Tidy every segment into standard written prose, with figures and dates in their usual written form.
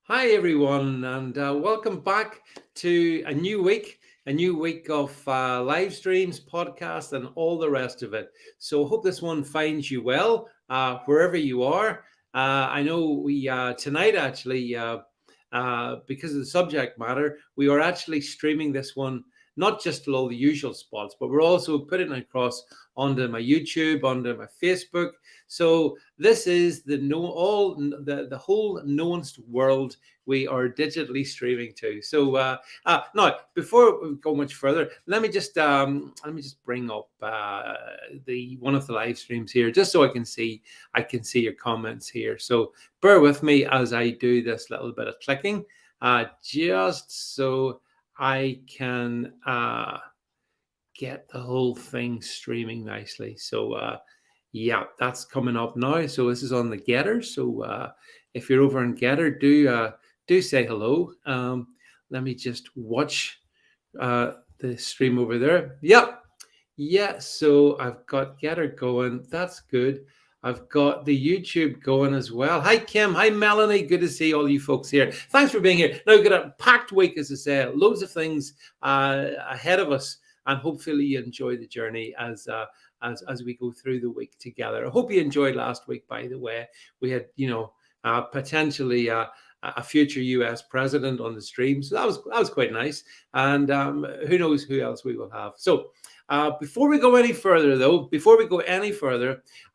Hi, everyone, and welcome back to a new week of live streams, podcasts, and all the rest of it. So, hope this one finds you well wherever you are. I know we tonight actually, because of the subject matter, we are actually streaming this one not just to all the usual spots, but we're also putting it across onto my YouTube, onto my Facebook. So this is the whole nuanced world we are digitally streaming to. So now, before we go much further, let me just bring up the one of the live streams here, just so I can see your comments here. So bear with me as I do this little bit of clicking, just so I can get the whole thing streaming nicely. So yeah, that's coming up now. So this is on the Getter. So if you're over on Getter, do say hello. Let me just watch the stream over there. Yep. Yeah, so I've got Getter going. That's good. I've got the YouTube going as well. Hi, Kim. Hi, Melanie. Good to see all you folks here. Thanks for being here. Now, we've got a packed week, as I say, loads of things ahead of us, and hopefully you enjoy the journey as we go through the week together. I hope you enjoyed last week, by the way. We had, potentially a future US president on the stream. So that was quite nice. And who knows who else we will have. So before we go any further,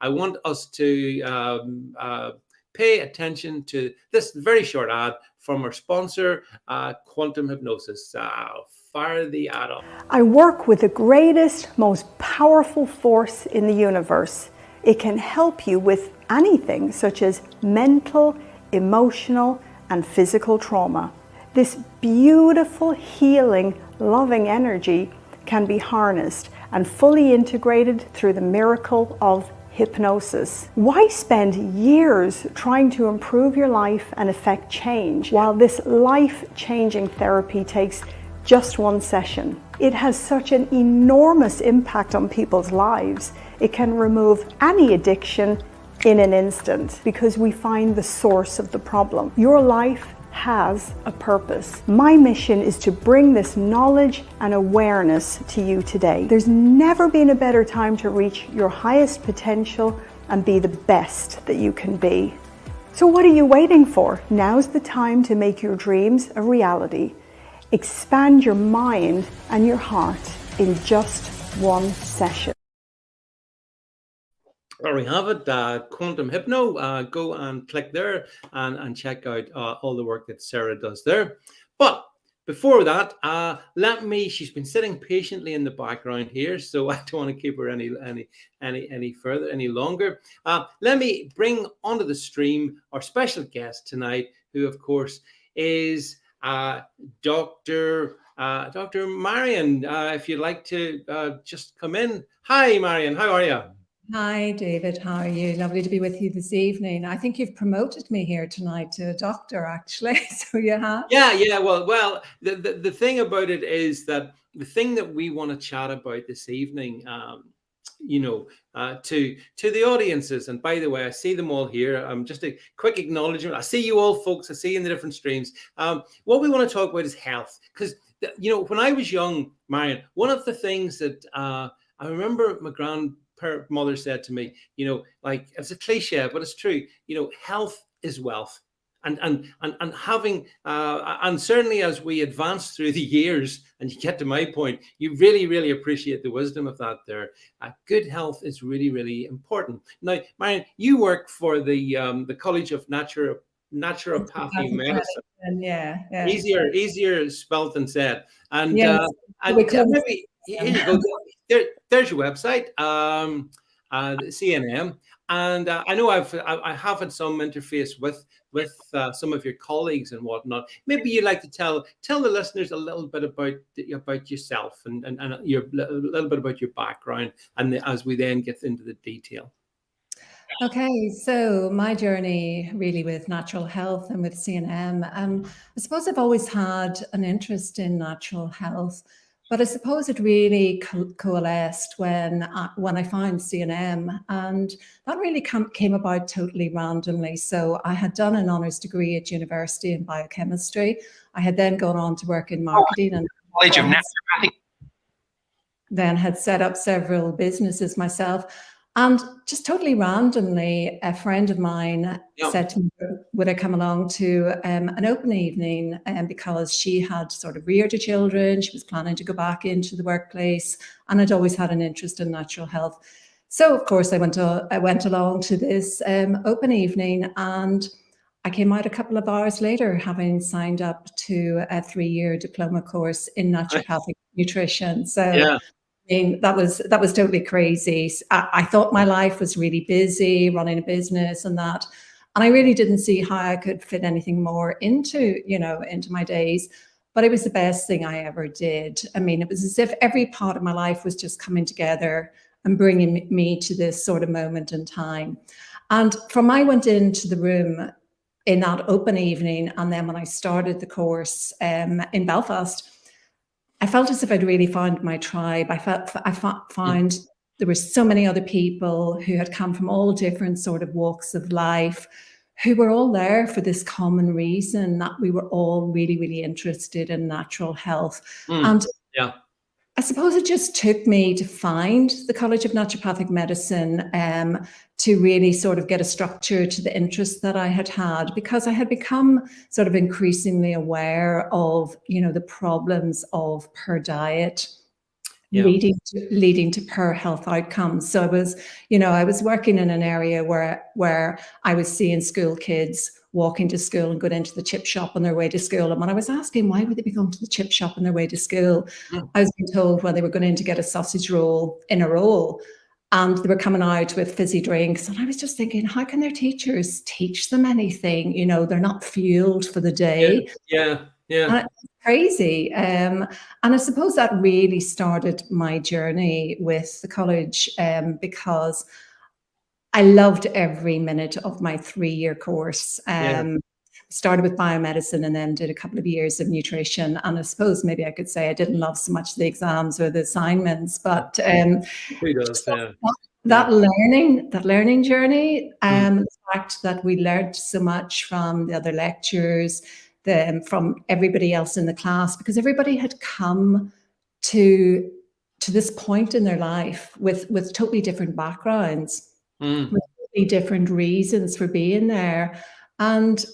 I want us to pay attention to this very short ad from our sponsor, Quantum Hypnosis. Fire the ad up. I work with the greatest, most powerful force in the universe. It can help you with anything such as mental, emotional, and physical trauma. This beautiful, healing, loving energy can be harnessed and fully integrated through the miracle of hypnosis. Why spend years trying to improve your life and effect change while this life-changing therapy takes just one session? It has such an enormous impact on people's lives. It can remove any addiction in an instant because we find the source of the problem. Your life has a purpose. My mission is to bring this knowledge and awareness to you today. There's never been a better time to reach your highest potential and be the best that you can be. So what are you waiting for? Now's the time to make your dreams a reality. Expand your mind and your heart in just one session. There we have it, Quantum Hypno. Go and click there and check out all the work that Sarah does there. But before that, she's been sitting patiently in the background here, so I don't want to keep her any longer. Let me bring onto the stream our special guest tonight, who of course is Dr. Marian. If you'd like to just come in. Hi, Marian. How are you? Hi, David. How are you? Lovely to be with you this evening. I think you've promoted me here tonight to a doctor, actually. So you have? Yeah. Well, the thing about it is that the thing that we want to chat about this evening, to the audiences. And by the way, I see them all here. Just a quick acknowledgement. I see you all, folks. I see you in the different streams. What we want to talk about is health, because when I was young, Marion, one of the things that I remember my grandmother said to me, like, it's a cliche, but it's true. Health is wealth. And having and certainly as we advance through the years and you get to my point, you really appreciate the wisdom of that there. Good health is really important. Now, Marion, you work for the College of Naturopathy Medicine. Yeah. Easier spelt than said. And yes. Maybe here you go. There's your website, CNM. And I know I have had some interface with some of your colleagues and whatnot. Maybe you'd like to tell the listeners a little bit about yourself and a little bit about your background, and as we then get into the detail. Okay, so my journey really with natural health and with CNM, I suppose I've always had an interest in natural health. But I suppose it really coalesced when I found CNM, and that really came about totally randomly. So I had done an honours degree at university in biochemistry. I had then gone on to work in marketing and College of Naturopathic. Then had set up several businesses myself. And just totally randomly, a friend of mine said to me, would I come along to an open evening? Because she had sort of reared her children, she was planning to go back into the workplace, and had always had an interest in natural health. So of course I went along to this open evening, and I came out a couple of hours later having signed up to a 3-year diploma course in naturopathic nutrition. So I mean, that was totally crazy. I thought my life was really busy, running a business and that, and I really didn't see how I could fit anything more into my days. But it was the best thing I ever did. I mean, it was as if every part of my life was just coming together and bringing me to this sort of moment in time. And from I went into the room in that open evening, and then when I started the course in Belfast, I felt as if I'd really found my tribe. I found there were so many other people who had come from all different sort of walks of life, who were all there for this common reason, that we were all really, really interested in natural health. And I suppose it just took me to find the College of Naturopathic Medicine to really sort of get a structure to the interests that I had, because I had become sort of increasingly aware of, the problems of poor diet leading to poor health outcomes. So I was working in an area where I was seeing school kids walking to school and going into the chip shop on their way to school. And when I was asking why would they be going to the chip shop on their way to school, I was being told, well, they were going in to get a sausage roll in a roll, and they were coming out with fizzy drinks. And I was just thinking, how can their teachers teach them anything? They're not fueled for the day. Yeah. And it's crazy. And I suppose that really started my journey with the college, because I loved every minute of my 3-year course. Started with biomedicine and then did a couple of years of nutrition. And I suppose maybe I could say I didn't love so much the exams or the assignments, but that learning journey, the fact that we learned so much from the other lecturers, from everybody else in the class, because everybody had come to this point in their life with totally different backgrounds. With really different reasons for being there. And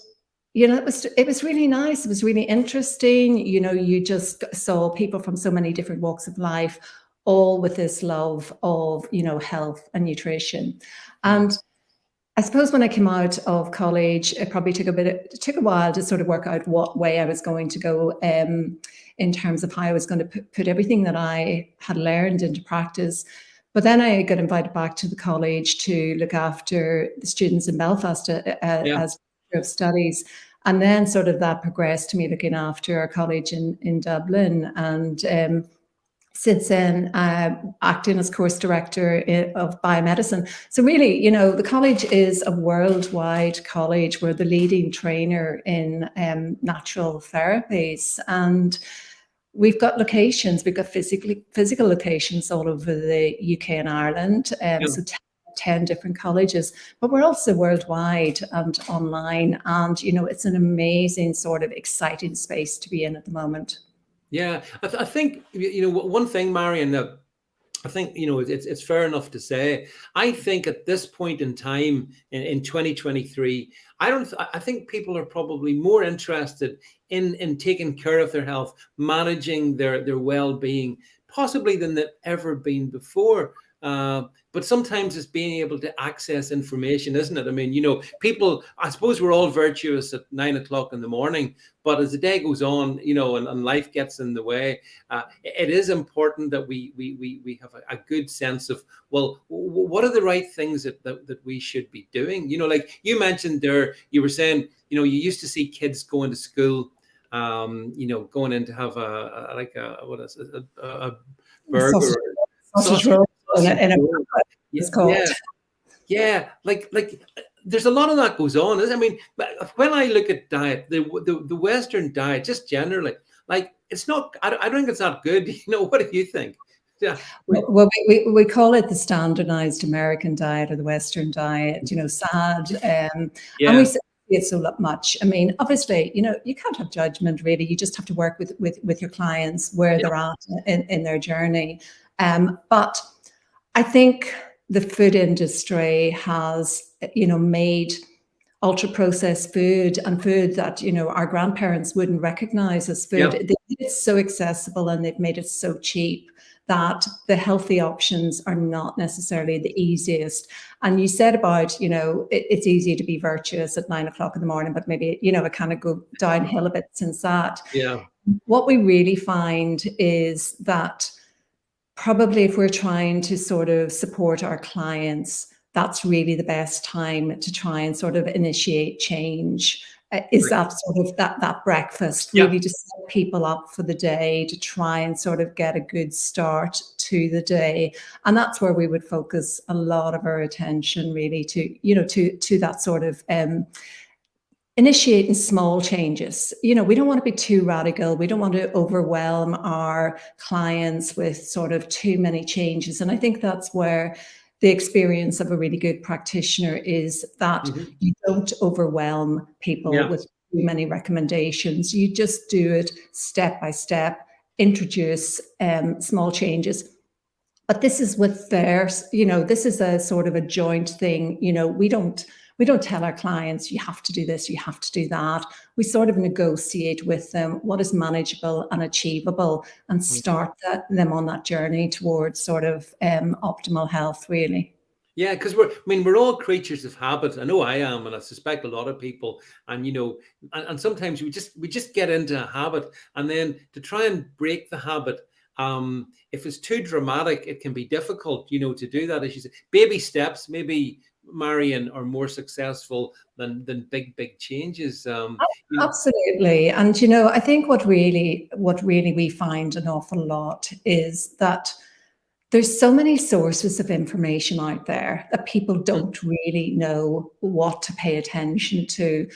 it was really nice. It was really interesting. You just saw people from so many different walks of life, all with this love of health and nutrition. And I suppose when I came out of college, it probably took a while to sort of work out what way I was going to go in terms of how I was going to put everything that I had learned into practice. But then I got invited back to the college to look after the students in Belfast as of studies. And then sort of that progressed to me looking after our college in Dublin. And since then, acting as course director of biomedicine. So really, the college is a worldwide college. We're the leading trainer in natural therapies. And we've got locations, we've got physical locations all over the UK and Ireland, so 10 different colleges, but we're also worldwide and online. And, it's an amazing sort of exciting space to be in at the moment. Yeah, I think, one thing, Marion, that I think, it's fair enough to say, I think at this point in time in 2023, I think people are probably more interested in taking care of their health, managing their well-being, possibly than they've ever been before. But sometimes it's being able to access information, isn't it? I mean, people, I suppose we're all virtuous at 9 o'clock in the morning, but as the day goes on, and life gets in the way, it is important that we have a good sense of, well, what are the right things that we should be doing? Like you mentioned there, you were saying, you used to see kids going to school, going in to have a burger. Sausage roll. It's called. Yeah. Like there's a lot of that goes on. I mean, when I look at diet, the Western diet, just generally, like, it's not, I don't think it's that good. What do you think? Yeah. Well, we call it the standardized American diet or the Western diet, sad. And we see it so much. I mean, obviously, you can't have judgment really. You just have to work with your clients where they're at in their journey. But I think the food industry has, made ultra processed food and food that, our grandparents wouldn't recognize as food. They made it so accessible and they've made it so cheap that the healthy options are not necessarily the easiest. And you said about, it's easy to be virtuous at 9 o'clock in the morning, but maybe, it kind of go downhill a bit since that. Yeah. What we really find is that probably if we're trying to sort of support our clients, that's really the best time to try and sort of initiate change. Is that sort of that breakfast really to set people up for the day, to try and sort of get a good start to the day. And that's where we would focus a lot of our attention really to that sort of initiating small changes. We don't want to be too radical. We don't want to overwhelm our clients with sort of too many changes. And I think that's where the experience of a really good practitioner is that you don't overwhelm people with too many recommendations. You just do it step by step, introduce small changes. But this is with theirs, this is a sort of a joint thing. We don't tell our clients, you have to do this, you have to do that. We sort of negotiate with them what is manageable and achievable and start them on that journey towards sort of optimal health, really. Yeah, because we're all creatures of habit. I know I am, and I suspect a lot of people. And and sometimes we just get into a habit, and then to try and break the habit, if it's too dramatic, it can be difficult, to do that. As you say, baby steps, maybe, Marian, are more successful than big changes. Absolutely. And I think what really we find an awful lot is that there's so many sources of information out there that people don't really know what to pay attention to.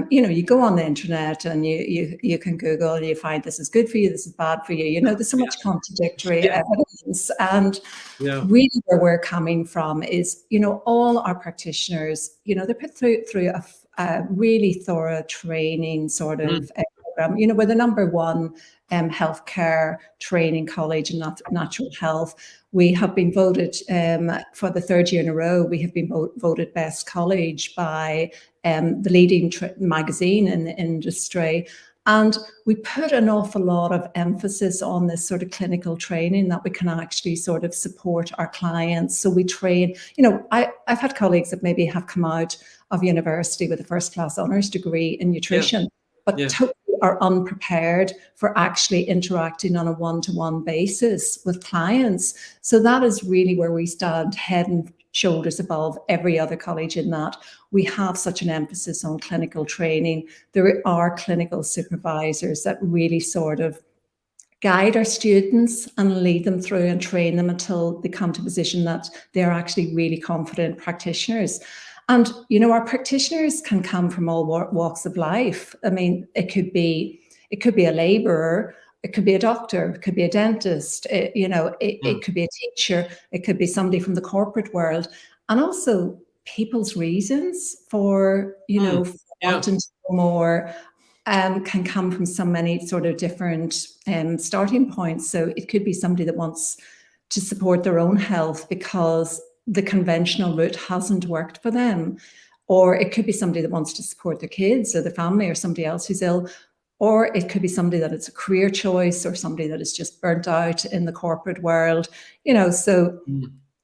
You go on the internet and you can Google, you find this is good for you, this is bad for you. There's so much contradictory evidence. And really where we're coming from is, all our practitioners, they're put through a really thorough training sort of program. We're the #1 healthcare training college in natural health. We have been voted for the 3rd year in a row. We have been voted best college by the leading magazine in the industry. And we put an awful lot of emphasis on this sort of clinical training that we can actually sort of support our clients. So we train, I've had colleagues that maybe have come out of university with a first-class honours degree in nutrition, but totally are unprepared for actually interacting on a one-to-one basis with clients. So that is really where we stand head and shoulders above every other college in that we have such an emphasis on clinical training. There are clinical supervisors that really sort of guide our students and lead them through and train them until they come to a position that they're actually really confident practitioners. And, our practitioners can come from all walks of life. I mean, it could be a labourer, it could be a doctor, it could be a dentist, it could be a teacher, it could be somebody from the corporate world. And also people's reasons for, wanting to know more can come from so many sort of different starting points. So it could be somebody that wants to support their own health because the conventional route hasn't worked for them. Or it could be somebody that wants to support their kids or the family or somebody else who's ill. Or it could be somebody that it's a career choice or somebody that is just burnt out in the corporate world. So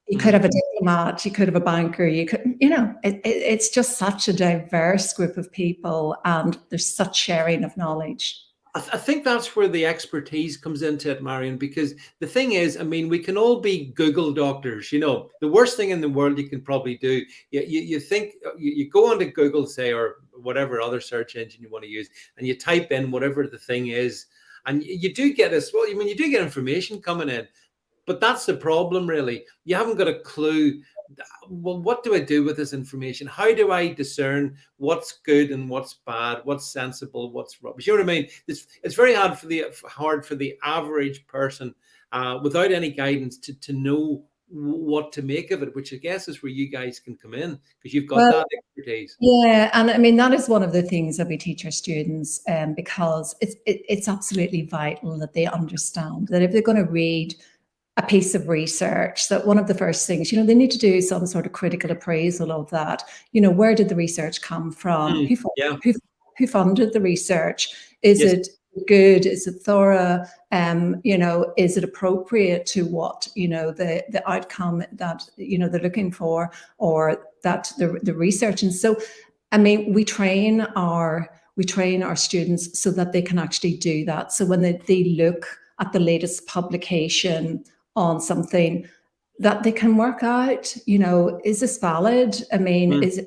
you could have a diplomat, you could have a banker, you could, it's just such a diverse group of people and there's such sharing of knowledge. I think that's where the expertise comes into it, Marion, because the thing is, we can all be Google doctors. The worst thing in the world you can probably do, you think, you go onto Google, say, or whatever other search engine you want to use, and you type in whatever the thing is, and you do get this, you do get information coming in. But that's the problem, really. You haven't got a clue. Well, what do I do with this information? How do I discern what's good and what's bad, what's sensible, what's rubbish? You know what I mean? It's very hard for the average person without any guidance to know what to make of it, which I guess is where you guys can come in, because you've got that expertise. Yeah, and I mean, that is one of the things that we teach our students, because it's absolutely vital that they understand that if they're going to read a piece of research, that one of the first things, they need to do some sort of critical appraisal of that. Where did the research come from? Who funded the research? Is it good? Is it thorough? Is it appropriate to what, the outcome that, they're looking for, or that the research. And so, I mean, we train our students so that they can actually do that. So when they look at the latest publication on something, that they can work out, is this valid? I mean, is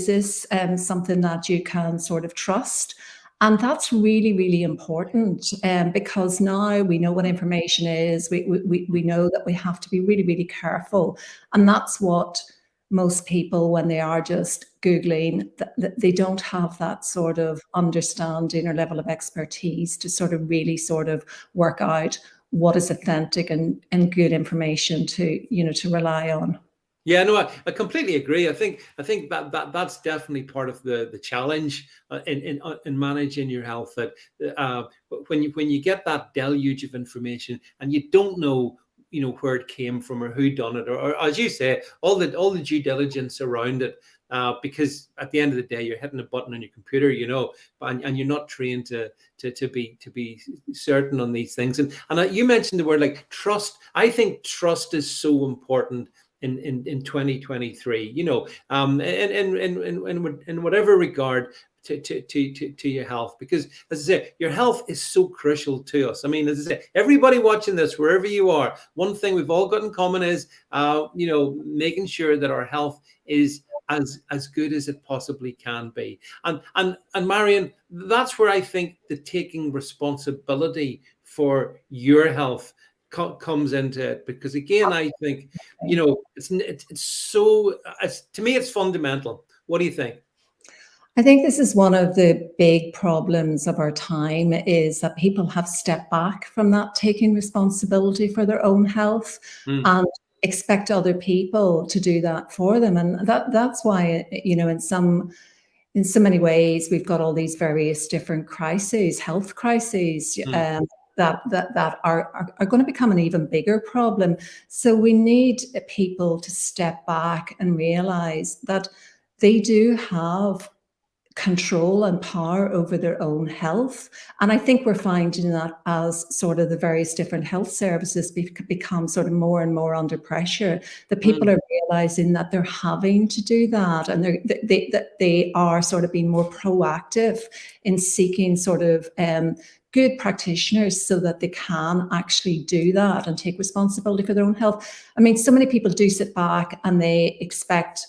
this something that you can sort of trust? And that's really, really important, because now we know what information is. We know that we have to be really, really careful. And that's what most people, when they are just Googling, they don't have that sort of understanding or level of expertise to sort of really sort of work out what is authentic and good information to rely on. Yeah, no, I completely agree. I think that's definitely part of the challenge in managing your health. That when you get that deluge of information and you don't know where it came from or who done it, or as you say, all the due diligence around it. Because at the end of the day, you're hitting a button on your computer, and you're not trained to be certain on these things. And you mentioned the word like trust. I think trust is so important in 2023. In whatever regard to your health, because as I say, your health is so crucial to us. I mean, as I say, everybody watching this, wherever you are, one thing we've all got in common is making sure that our health is as good as it possibly can be. And Marion, that's where I think the taking responsibility for your health comes into it, because again, I think it's so, to me, it's fundamental. What do you think? I think this is one of the big problems of our time, is that people have stepped back from that taking responsibility for their own health and expect other people to do that for them. And that's why, in so many ways, we've got all these various different crises, health crises, that are going to become an even bigger problem. So we need people to step back and realize that they do have control and power over their own health. And I think we're finding that as sort of the various different health services become sort of more and more under pressure, that people are realizing that they're having to do that, and they are sort of being more proactive in seeking sort of good practitioners so that they can actually do that and take responsibility for their own health. I mean, so many people do sit back and they expect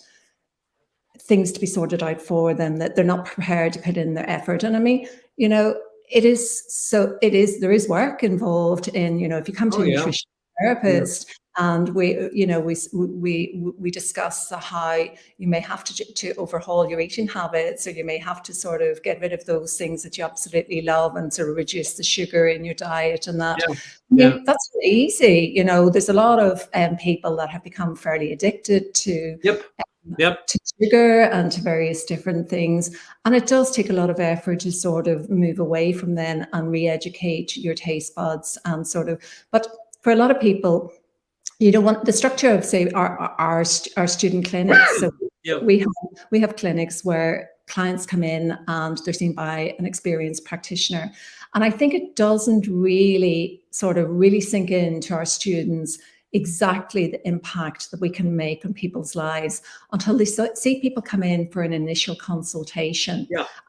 things to be sorted out for them, that they're not prepared to put in their effort. And I mean, there is work involved in, if you come to a nutrition therapist and we discuss how you may have to overhaul your eating habits, or you may have to sort of get rid of those things that you absolutely love and sort of reduce the sugar in your diet and that. That's not easy. There's a lot of people that have become fairly addicted to to sugar and to various different things. And it does take a lot of effort to sort of move away from them and re-educate your taste buds and sort of, but for a lot of people, want the structure of, say, our student clinics. So we have clinics where clients come in and they're seen by an experienced practitioner. And I think it doesn't really sink into our students exactly the impact that we can make on people's lives until they see people come in for an initial consultation.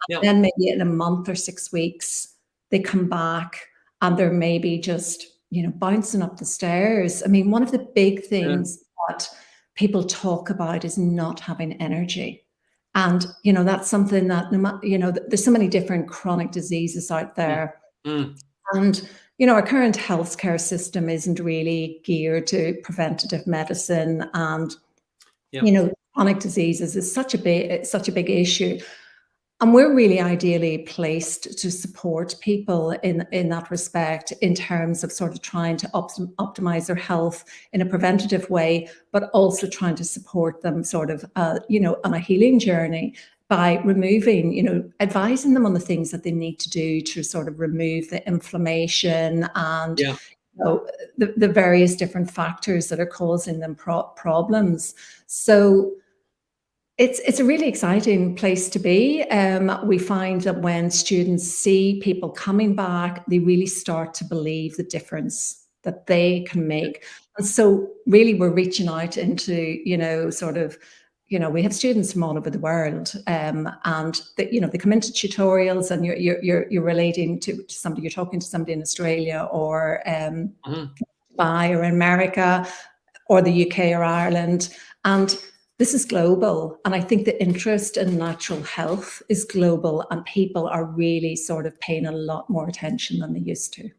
And then maybe in a month or 6 weeks, they come back and they're maybe just, bouncing up the stairs. I mean, one of the big things that people talk about is not having energy. And, that's something that, there's so many different chronic diseases out there. And our current healthcare system isn't really geared to preventative medicine, and chronic diseases is such a big issue. And we're really ideally placed to support people in that respect, in terms of sort of trying to optimize their health in a preventative way, but also trying to support them sort of, on a healing journey by removing, advising them on the things that they need to do to sort of remove the inflammation and the various different factors that are causing them problems. So it's a really exciting place to be. We find that when students see people coming back, they really start to believe the difference that they can make. And so really we're reaching out into, we have students from all over the world, and they come into tutorials, and you're relating to somebody, you're talking to somebody in Australia or Dubai or America or the UK or Ireland, and this is global. And I think the interest in natural health is global, and people are really sort of paying a lot more attention than they used to.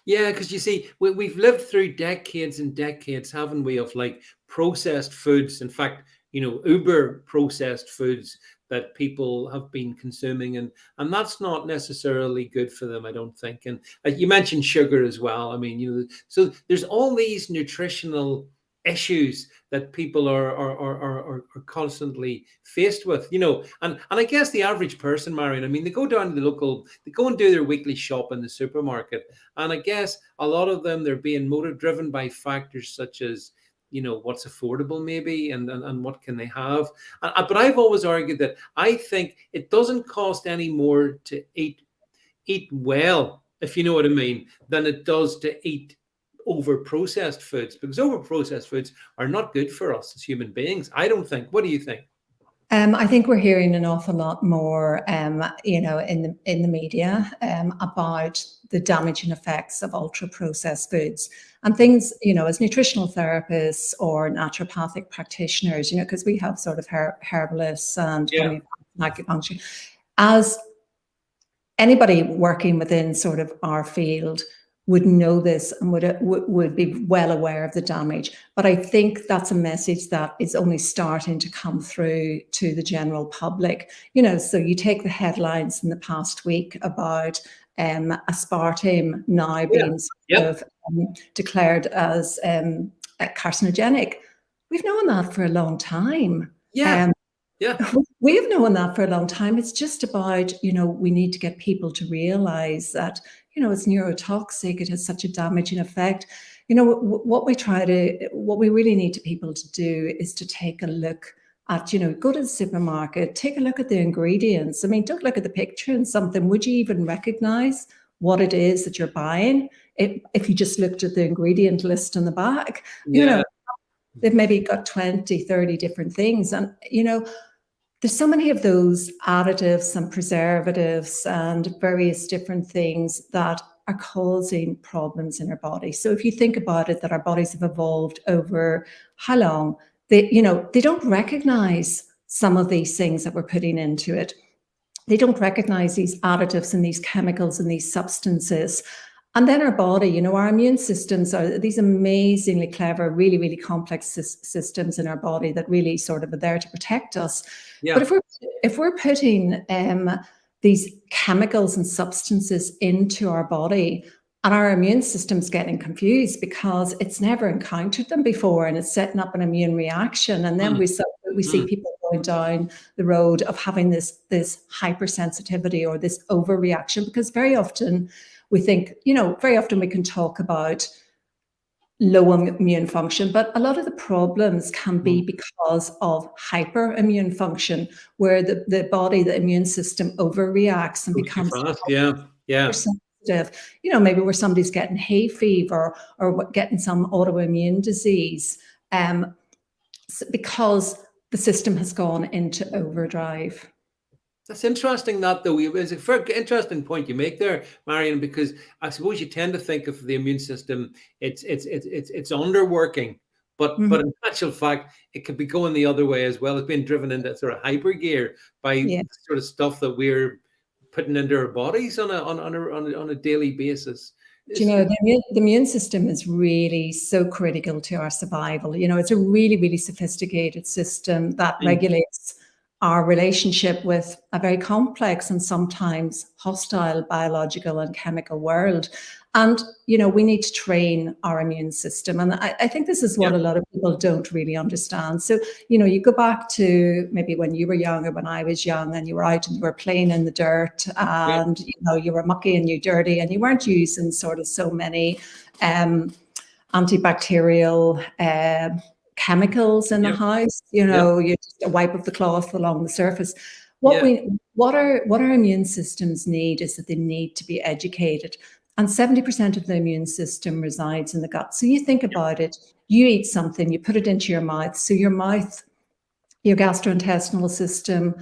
Yeah, because you see, we've lived through decades and decades, haven't we, of like processed foods. In fact, uber processed foods that people have been consuming, and that's not necessarily good for them, I don't think. And you mentioned sugar as well. I mean, so there's all these nutritional issues that people are constantly faced with, and I guess the average person, Marion, I mean, they go down to they go and do their weekly shop in the supermarket, and I guess a lot of them, they're being driven by factors such as, what's affordable maybe, and what can they have. But I've always argued that I think it doesn't cost any more to eat well, if you know what I mean, than it does to eat over processed foods, because over processed foods are not good for us as human beings, I don't think. What do you think? I think we're hearing an awful lot more, in the media, about the damaging effects of ultra processed foods and things. As nutritional therapists or naturopathic practitioners, because we have sort of herbalists and acupuncture, as anybody working within sort of our field would know this and would be well aware of the damage. But I think that's a message that is only starting to come through to the general public. So you take the headlines in the past week about aspartame now being declared as carcinogenic. We've known that for a long time. We have known that for a long time. It's just about, we need to get people to realize that, it's neurotoxic. It has such a damaging effect. What we really need people to do is to take a look at, go to the supermarket, take a look at the ingredients. I mean, don't look at the picture and something. Would you even recognize what it is that you're buying if you just looked at the ingredient list on the back? They've maybe got 20, 30 different things. And, there's so many of those additives and preservatives and various different things that are causing problems in our body. So if you think about it, that our bodies have evolved over how long, they don't recognize some of these things that we're putting into it. They don't recognize these additives and these chemicals and these substances. And then our body, our immune systems are these amazingly clever, really, really complex systems in our body that really sort of are there to protect us. But if we're putting these chemicals and substances into our body, and our immune system's getting confused because it's never encountered them before, and it's setting up an immune reaction, and then we see people going down the road of having this hypersensitivity or this overreaction, because very often we think, very often we can talk about low immune function, but a lot of the problems can be because of hyperimmune function, where the body, the immune system overreacts and becomes sensitive. Maybe where somebody's getting hay fever or getting some autoimmune disease, because the system has gone into overdrive. That's interesting, that though. It's a very interesting point you make there, Marion, because I suppose you tend to think of the immune system, it's underworking, but in actual fact, it could be going the other way as well. It's being driven into sort of hyper gear by sort of stuff that we're putting into our bodies on a daily basis. Do you know, the immune system is really so critical to our survival. You know, it's a really, really sophisticated system that regulates our relationship with a very complex and sometimes hostile biological and chemical world. And, you know, we need to train our immune system. And I think this is what a lot of people don't really understand. So, you know, you go back to maybe when you were young or when I was young, and you were out and you were playing in the dirt, and, you know, you were mucky and you dirty, and you weren't using sort of so many antibacterial chemicals in the house. You know, you just a wipe of the cloth along the surface. What our immune systems need is that they need to be educated. And 70% of the immune system resides in the gut. So you think about it, you eat something, you put it into your mouth. So your mouth, your gastrointestinal system,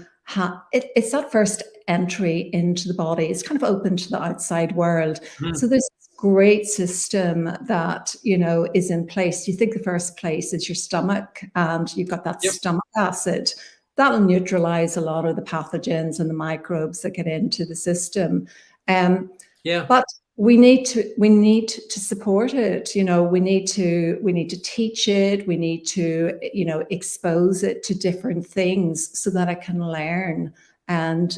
it's that first entry into the body. It's kind of open to the outside world. So there's this great system that, you know, is in place. You think the first place is your stomach, and you've got that stomach acid. That'll neutralize a lot of the pathogens and the microbes that get into the system. But we need to support it. You know, we need to teach it. We need to, you know, expose it to different things so that it can learn and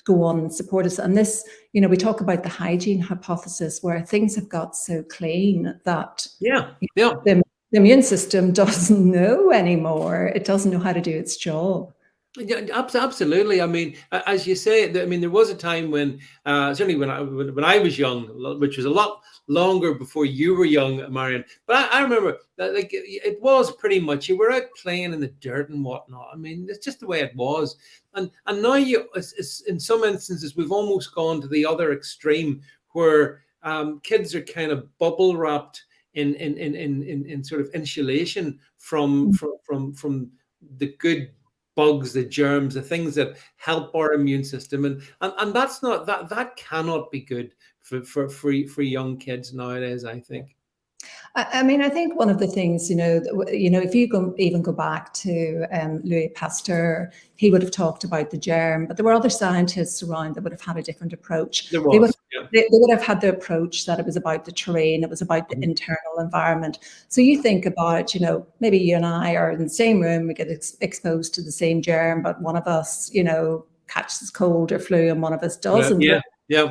go on and support us. And this, you know, we talk about the hygiene hypothesis, where things have got so clean that the immune system doesn't know anymore. It doesn't know how to do its job. Yeah, absolutely. I mean, as you say, I mean, there was a time when, certainly when I was young, which was a lot longer before you were young, Marion. But I remember that, like, it was pretty much you were out playing in the dirt and whatnot. I mean, it's just the way it was. And now in some instances, we've almost gone to the other extreme, where kids are kind of bubble wrapped in sort of insulation from the good bugs, the germs, the things that help our immune system, and that's not that cannot be good for young kids nowadays, I think. I mean, I think one of the things, you know, if you go back to Louis Pasteur, he would have talked about the germ, but there were other scientists around that would have had a different approach. They would have had the approach that it was about the terrain, it was about the internal environment. So you think about, you know, maybe you and I are in the same room, we get exposed to the same germ, but one of us, you know, catches cold or flu and one of us doesn't.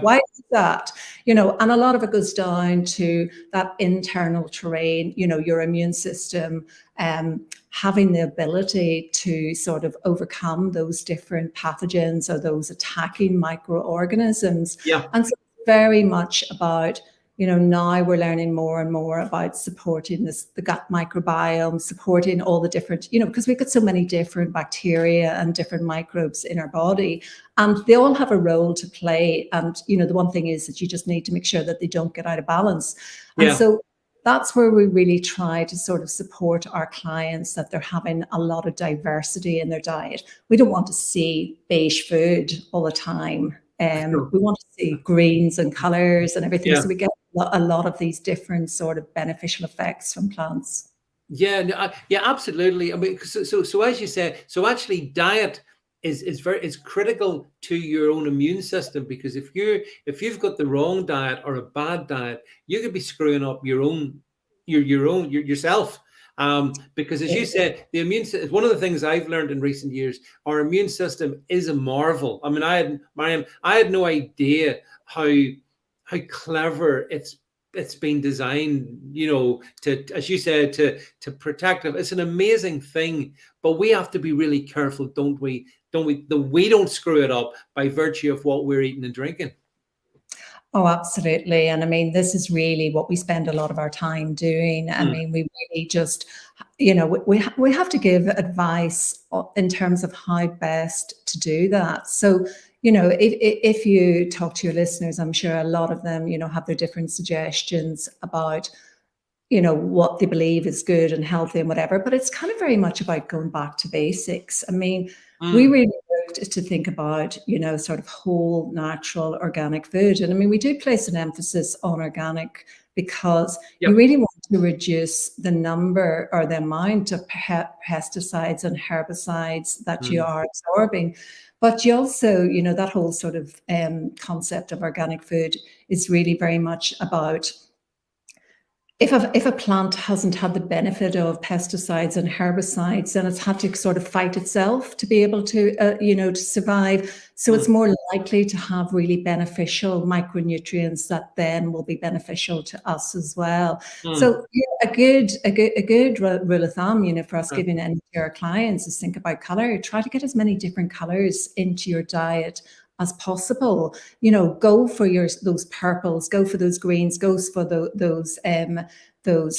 Why is that? You know, and a lot of it goes down to that internal terrain, you know, your immune system having the ability to sort of overcome those different pathogens or those attacking microorganisms. And so it's very much about, you know, now we're learning more and more about supporting the gut microbiome, supporting all the different, you know, because we've got so many different bacteria and different microbes in our body, and they all have a role to play. And, you know, the one thing is that you just need to make sure that they don't get out of balance. And so that's where we really try to sort of support our clients, that they're having a lot of diversity in their diet. We don't want to see beige food all the time. We want to see greens and colors and everything. So we get a lot of these different sort of beneficial effects from plants. Yeah, absolutely. I mean, so as you say, so actually diet is critical to your own immune system, because if you've got the wrong diet or a bad diet, you could be screwing up yourself. Because as you said, the immune system, one of the things I've learned in recent years, our immune system is a marvel. I mean, I had no idea how clever it's been designed, you know, to, as you said, to protect it. It's an amazing thing, but we have to be really careful, don't we? That we don't screw it up by virtue of what we're eating and drinking. Oh, absolutely. And I mean, this is really what we spend a lot of our time doing. I mean, we really just, you know, we have to give advice in terms of how best to do that. So, you know, if you talk to your listeners, I'm sure a lot of them, you know, have their different suggestions about, you know, what they believe is good and healthy and whatever, but it's kind of very much about going back to basics. I mean, we really looked to think about, you know, sort of whole, natural, organic food. And I mean, we do place an emphasis on organic because you really want to to reduce the number or the amount of pesticides and herbicides that you are absorbing. But you also, that whole sort of concept of organic food is really very much about if a plant hasn't had the benefit of pesticides and herbicides, then it's had to sort of fight itself to be able to, to survive. So it's more likely to have really beneficial micronutrients that then will be beneficial to us as well. So a good rule of thumb, for us giving any to our clients is think about color. Try to get as many different colors into your diet as possible. Go for those purples, go for those greens, go for those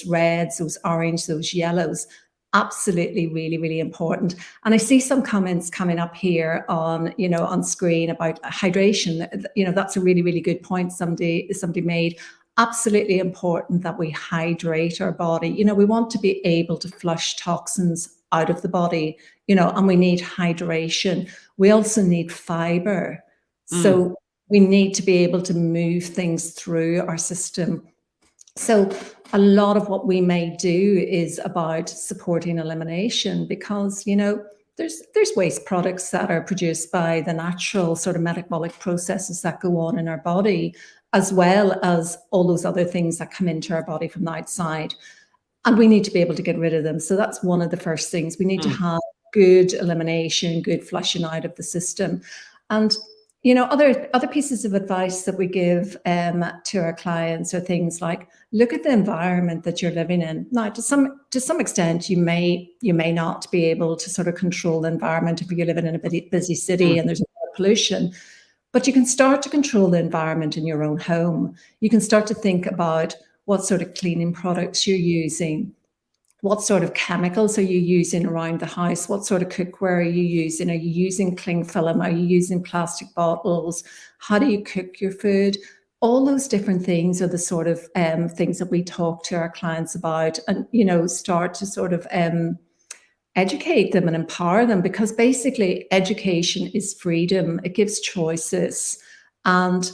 reds, those orange, those yellows. Absolutely, really, really important. And I see some comments coming up here on screen about hydration. That's a really, really good point somebody made. Absolutely important that we hydrate our body. We want to be able to flush toxins out of the body, and we need hydration. We also need fiber. So we need to be able to move things through our system. So a lot of what we may do is about supporting elimination, because, there's waste products that are produced by the natural sort of metabolic processes that go on in our body, as well as all those other things that come into our body from the outside. And we need to be able to get rid of them. So that's one of the first things. We need to have good elimination, good flushing out of the system. And other pieces of advice that we give to our clients are things like, look at the environment that you're living in. Now, to some extent, you may not be able to sort of control the environment if you're living in a busy city and there's a lot of pollution, but you can start to control the environment in your own home. You can start to think about what sort of cleaning products you're using. What sort of chemicals are you using around the house? What sort of cookware are you using? Are you using cling film? Are you using plastic bottles? How do you cook your food? All those different things are the sort of things that we talk to our clients about, and, start to sort of educate them and empower them, because basically education is freedom. It gives choices. And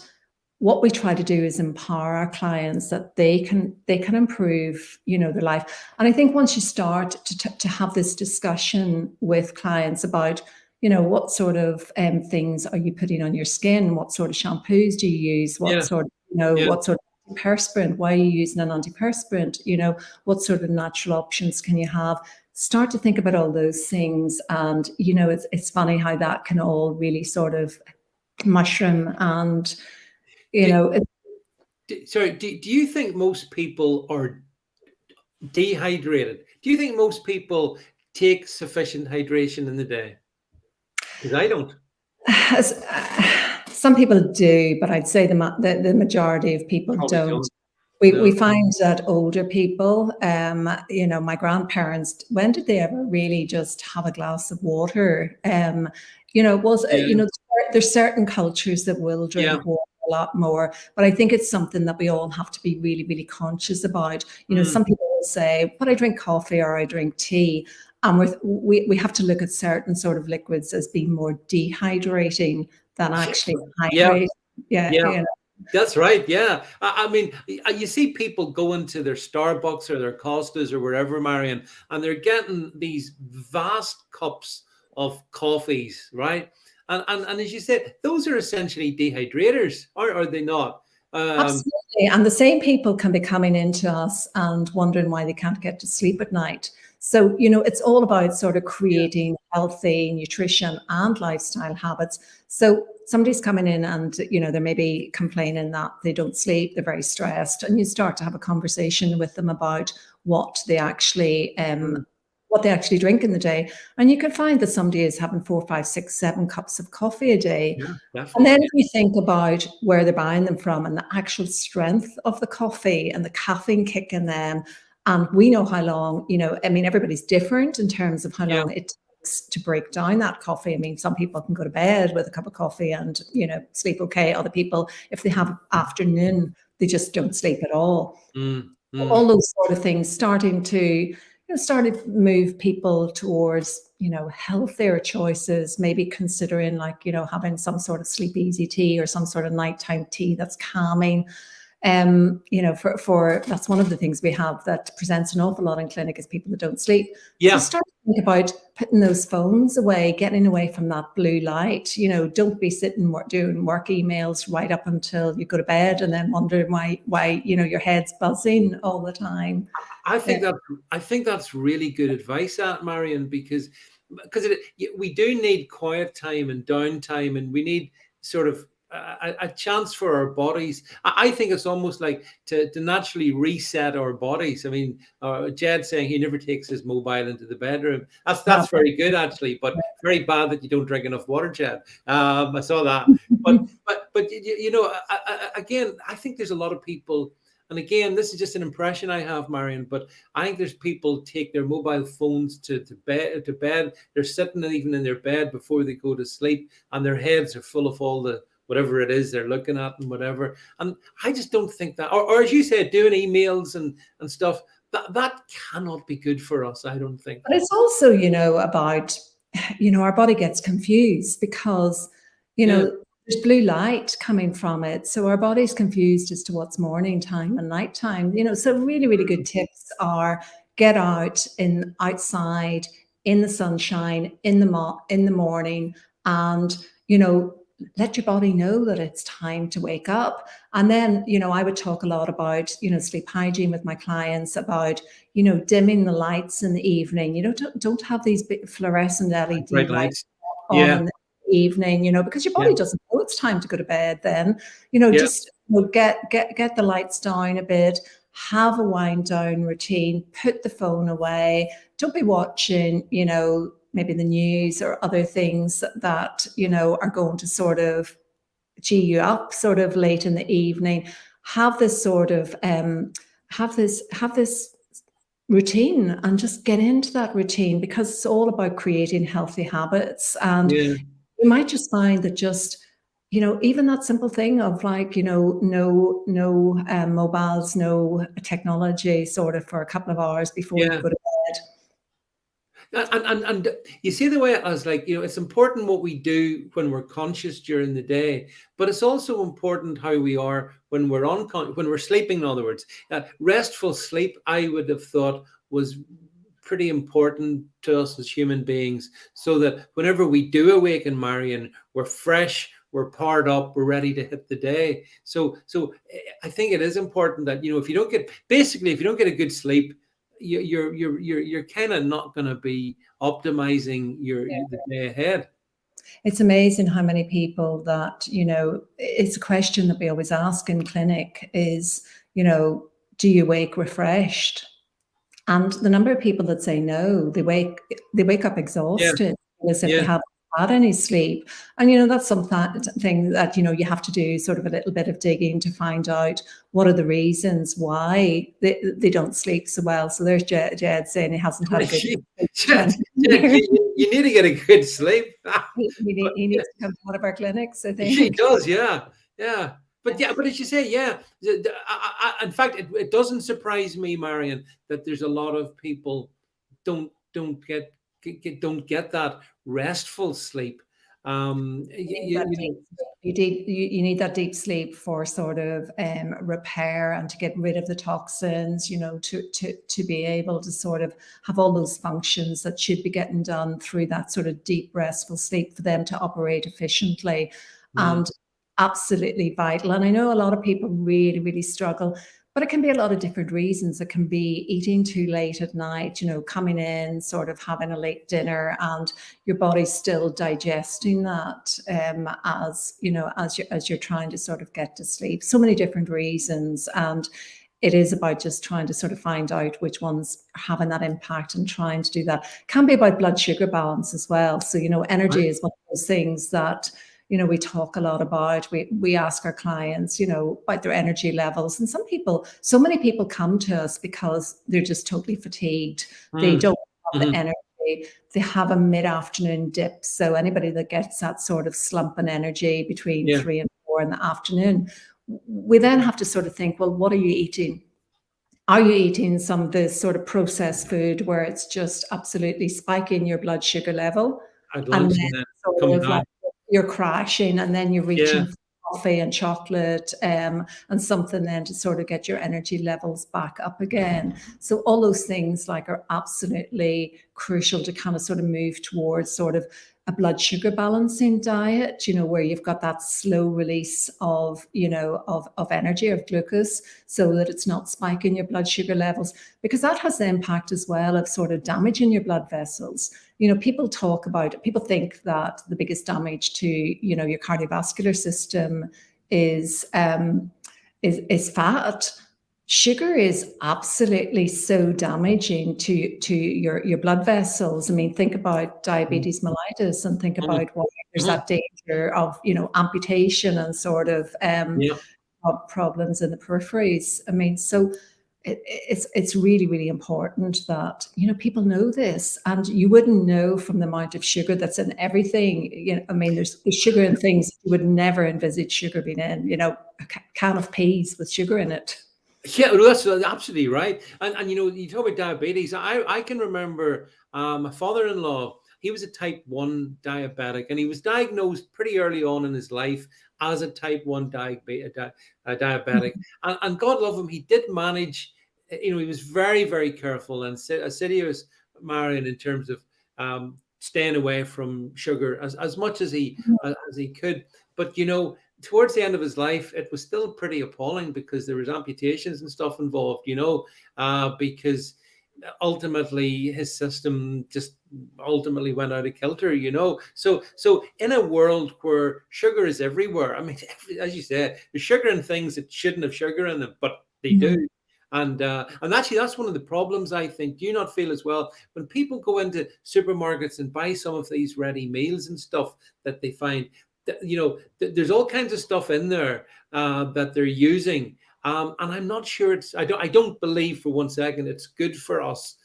what we try to do is empower our clients that they can improve, their life. And I think once you start to have this discussion with clients about, what sort of things are you putting on your skin? What sort of shampoos do you use? What sort of antiperspirant? Why are you using an antiperspirant? What sort of natural options can you have? Start to think about all those things. And, it's funny how that can all really sort of mushroom and, Sorry, do you think most people are dehydrated? Do you think most people take sufficient hydration in the day? Because I don't. Some people do, but I'd say the majority of people don't. We find that older people, my grandparents, when did they ever really just have a glass of water? There's certain cultures that will drink water a lot more, but I think it's something that we all have to be really, really conscious about. Some people will say, but I drink coffee or I drink tea. And we have to look at certain sort of liquids as being more dehydrating than actually hydrating. Yeah. That's right. Yeah. I mean, you see people go into their Starbucks or their Costas or wherever, Marion, and they're getting these vast cups of coffees, right? And as you said, those are essentially dehydrators, are they not? Absolutely. And the same people can be coming into us and wondering why they can't get to sleep at night. So, it's all about sort of creating healthy nutrition and lifestyle habits. So somebody's coming in and, they may be complaining that they don't sleep, they're very stressed, and you start to have a conversation with them about what they actually drink in the day. And you can find that somebody is having 4, 5, 6, 7 cups of coffee a day. Yeah, and then if you think about where they're buying them from and the actual strength of the coffee and the caffeine kick in them, and we know how long, everybody's different in terms of how long it takes to break down that coffee. I mean, some people can go to bed with a cup of coffee and, sleep okay. Other people, if they have afternoon, they just don't sleep at all. All those sort of things started to move people towards, healthier choices, maybe considering having some sort of sleep easy tea or some sort of nighttime tea that's calming. You know, for that's one of the things we have that presents an awful lot in clinic is people that don't sleep. Yeah. So start to think about putting those phones away, getting away from that blue light. You know, don't be sitting doing work emails right up until you go to bed and then wondering why you know your head's buzzing all the time. I think that's really good advice, Marion, because we do need quiet time and downtime, and we need sort of a chance for our bodies. I think it's almost like to naturally reset our bodies. I mean, Jed saying he never takes his mobile into the bedroom. That's very good, actually, but very bad that you don't drink enough water, Jed. I saw that. But you know, again, I think there's a lot of people. And again, this is just an impression I have, Marion, but I think there's people take their mobile phones to bed. They're sitting even in their bed before they go to sleep, and their heads are full of all the whatever it is they're looking at and whatever. And I just don't think that, or as you said, doing emails and stuff, that cannot be good for us, I don't think. But it's also, you know, about, you know, our body gets confused because, you know, there's blue light coming from it. So our body's confused as to what's morning time and night time. You know, so really, really good tips are get out outside in the sunshine in the morning, and, you know, let your body know that it's time to wake up. And then, you know, I would talk a lot about, you know, sleep hygiene with my clients, about, you know, dimming the lights in the evening. You know, don't have these big fluorescent LED lights on in the evening, you know, because your body doesn't know it's time to go to bed then. You know, just, you know, get the lights down a bit, have a wind down routine, put the phone away. Don't be watching, you know, maybe the news or other things that, you know, are going to sort of gee you up sort of late in the evening. Have this sort of have this routine and just get into that routine, because it's all about creating healthy habits. And you might just find that just, you know, even that simple thing of like, you know, no mobiles, no technology sort of for a couple of hours before you go to bed. And you see the way I was like, you know, it's important what we do when we're conscious during the day, but it's also important how we are when we're when we're sleeping. In other words, restful sleep, I would have thought, was pretty important to us as human beings, so that whenever we do awaken, Marion, we're fresh, we're powered up, we're ready to hit the day. So I think it is important that, you know, if you don't get a good sleep, you're kind of not going to be optimizing the day ahead. It's amazing how many people that, you know, it's a question that we always ask in clinic is, you know, do you wake refreshed? And the number of people that say no, they wake up exhausted, as if they haven't had any sleep. And, you know, that's something that, you know, you have to do sort of a little bit of digging to find out what are the reasons why they don't sleep so well. So there's Jed saying he hasn't had a good sleep. You need to get a good sleep. He needs to come to one of our clinics, I think. He does, yeah. But as you say, in fact, it doesn't surprise me, Marion, that there's a lot of people don't get that restful sleep. You need that deep sleep for sort of repair and to get rid of the toxins, you know, to be able to sort of have all those functions that should be getting done through that sort of deep restful sleep for them to operate efficiently. And absolutely vital. And I know a lot of people really, really struggle, but it can be a lot of different reasons. It can be eating too late at night, you know, coming in, sort of having a late dinner, and your body's still digesting that as you're trying to sort of get to sleep. So many different reasons. And it is about just trying to sort of find out which ones are having that impact and trying to do that. It can be about blood sugar balance as well. So, you know, energy is one of those things that, you know, we talk a lot about. We ask our clients, you know, about their energy levels. And so many people come to us because they're just totally fatigued. They don't have the energy. They have a mid-afternoon dip. So anybody that gets that sort of slump in energy between 3 and 4 in the afternoon, we then have to sort of think, well, what are you eating? Are you eating some of this sort of processed food where it's just absolutely spiking your blood sugar level? And then sort of like you're crashing, and then you're reaching for coffee and chocolate, and something then to sort of get your energy levels back up again. So all those things like are absolutely crucial to kind of sort of move towards sort of a blood sugar balancing diet, where you've got that slow release of, of energy, of glucose, so that it's not spiking your blood sugar levels, because that has the impact as well of sort of damaging your blood vessels. People think that the biggest damage to, your cardiovascular system is fat. Sugar is absolutely so damaging to your blood vessels. I mean, think about diabetes mellitus, and think about why there's that danger of, amputation and sort of problems in the peripheries. I mean, so it's really, really important that, people know this, and you wouldn't know from the amount of sugar that's in everything. I mean, there's sugar in things you would never envisage sugar being in, a can of peas with sugar in it. Yeah, well, that's absolutely right. And you talk about diabetes. I can remember my father-in-law. He was a type 1 diabetic, and he was diagnosed pretty early on in his life as a type 1 diabetic. And God love him, he did manage. He was very, very careful and assiduous, Marion, in terms of staying away from sugar as much as he could. But towards the end of his life, it was still pretty appalling, because there was amputations and stuff involved, because ultimately his system just ultimately went out of kilter, So in a world where sugar is everywhere, I mean, as you said, there's sugar in things that shouldn't have sugar in them, but they do. And actually, that's one of the problems, I think. Do you not feel as well, when people go into supermarkets and buy some of these ready meals and stuff, that they find there's all kinds of stuff in there that they're using, and I'm not sure I don't believe for 1 second it's good for us,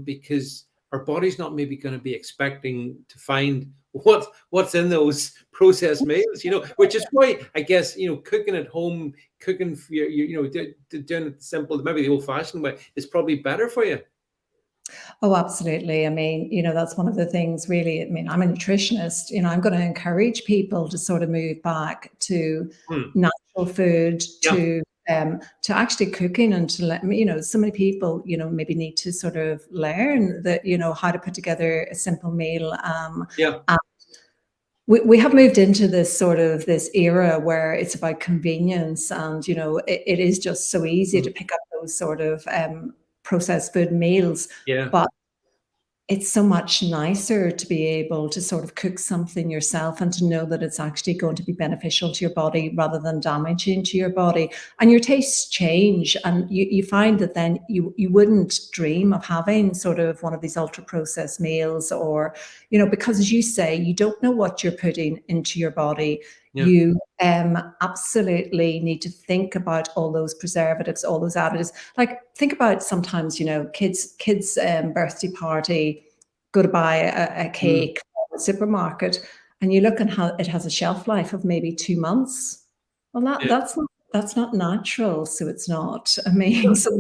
because our body's not maybe going to be expecting to find what's in those processed meals, which is why I guess cooking at home, cooking for doing it simple, maybe the old-fashioned way, is probably better for you. Oh, absolutely. I mean, that's one of the things really. I mean, I'm a nutritionist, I'm going to encourage people to sort of move back to natural food, to actually cooking, and to let me, so many people, maybe need to sort of learn that, how to put together a simple meal. We have moved into this era where it's about convenience, and, it is just so easy to pick up those sort of processed food meals. But it's so much nicer to be able to sort of cook something yourself, and to know that it's actually going to be beneficial to your body rather than damaging to your body. And your tastes change, and you find that then you wouldn't dream of having sort of one of these ultra processed meals, or, because, as you say, you don't know what you're putting into your body. You absolutely need to think about all those preservatives, all those additives. Like, think about sometimes, kids' birthday party, go to buy a cake from the supermarket, and you look at how it has a shelf life of maybe 2 months. Well, that's not natural, so it's not. I mean, so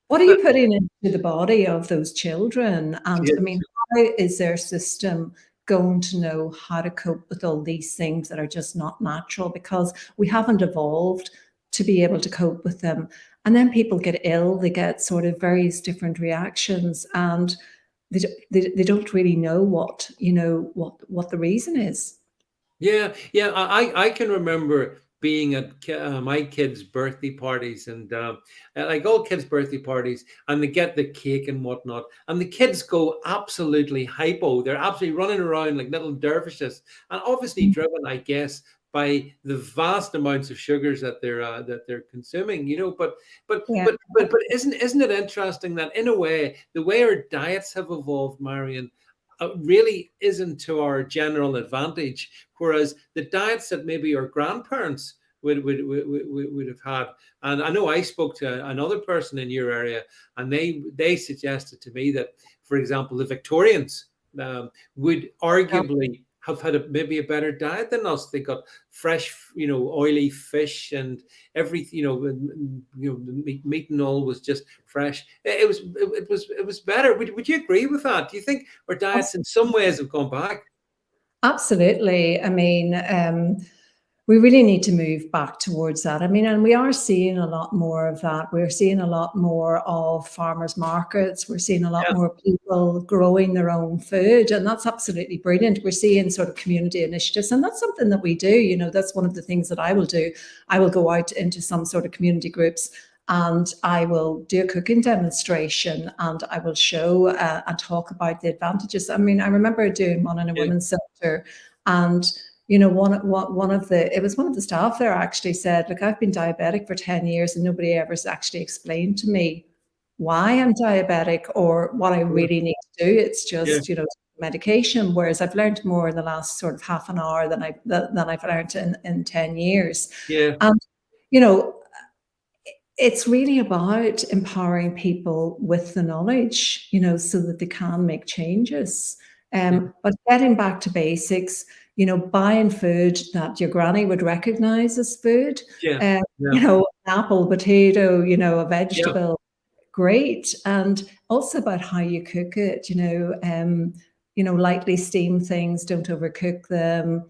what are you putting into the body of those children? And I mean, how is their system going to know how to cope with all these things that are just not natural, because we haven't evolved to be able to cope with them? And then people get ill, they get sort of various different reactions, and they don't really know what the reason is. I can remember being at my kids' birthday parties, and like all kids' birthday parties, and they get the cake and whatnot, and the kids go absolutely hypo. They're absolutely running around like little dervishes, and obviously driven, I guess, by the vast amounts of sugars that they're consuming. But isn't it interesting that, in a way, the way our diets have evolved, Marion, really isn't to our general advantage, whereas the diets that maybe our grandparents would have had. And I know I spoke to another person in your area, and they suggested to me that, for example, the Victorians would arguably have had maybe a better diet than us. They got fresh, oily fish, and everything, the meat and all was just fresh. It was better. Would you agree with that? Do you think our diets in some ways have gone back? Absolutely. I mean, we really need to move back towards that. I mean, and we are seeing a lot more of that. We're seeing a lot more of farmers markets. We're seeing a lot more people growing their own food, and that's absolutely brilliant. We're seeing sort of community initiatives, and that's something that we do. You know, that's one of the things that I will do. I will go out into some sort of community groups, and I will do a cooking demonstration, and I will show and talk about the advantages. I mean, I remember doing one in a women's centre, and you know, one of the staff there actually said, look, I've been diabetic for 10 years and nobody ever has actually explained to me why I'm diabetic or what I really need to do. It's just, you know, medication. Whereas I've learned more in the last sort of half an hour than I've learned in 10 years. Yeah. And, you know, it's really about empowering people with the knowledge, you know, so that they can make changes. But getting back to basics, you know, buying food that your granny would recognize as food, you know, an apple, potato, you know, a vegetable, great. And also about how you cook it, you know, lightly steam things, don't overcook them.